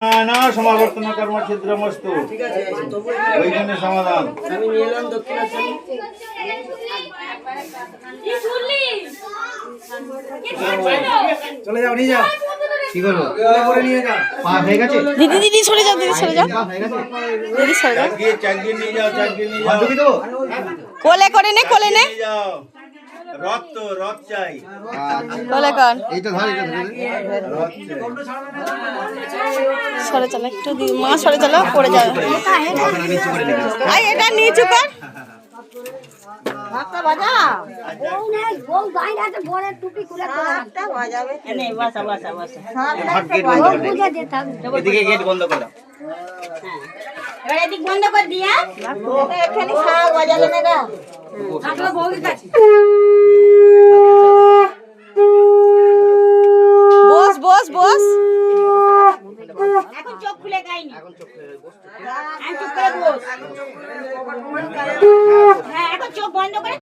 না সমাবর্তন কর্ম ছিদ্রমস্তু ওইখানে সমাধান আমি নিয়ে এলাম দক্ষিণাচারী। চলে যাও নিয়ে যাও কি করবো করে নিয়ে যাও পা হয়ে গেছে দিদি দিদি সরে যাও দিদি সরে যাও পা হয়ে গেছে দিদি সরে যাও চাকরি নিয়ে যাও চাকরি নিয়ে যাও বান্ধবী তো কোলে করে নে কোলে নে নিয়ে যাও রথ তো রথ চাই কোলে কর এইটা ধর এটা ধরে রথ চাই সরে চলো একটু দিদি মা সরে চলো পড়ে যাবে আপনারা নিচু করে নেবেন আই এটা নিচু কর এদিকে গেট বন্ধ করো এদিক বন্ধ করে দিয়া এখানে শাক বাজালে না গা বস বস বস এখন চোখ খুলে গাইনি এখন চোখ করে বস হ্যাঁ এখন চোখ বন্ধ করে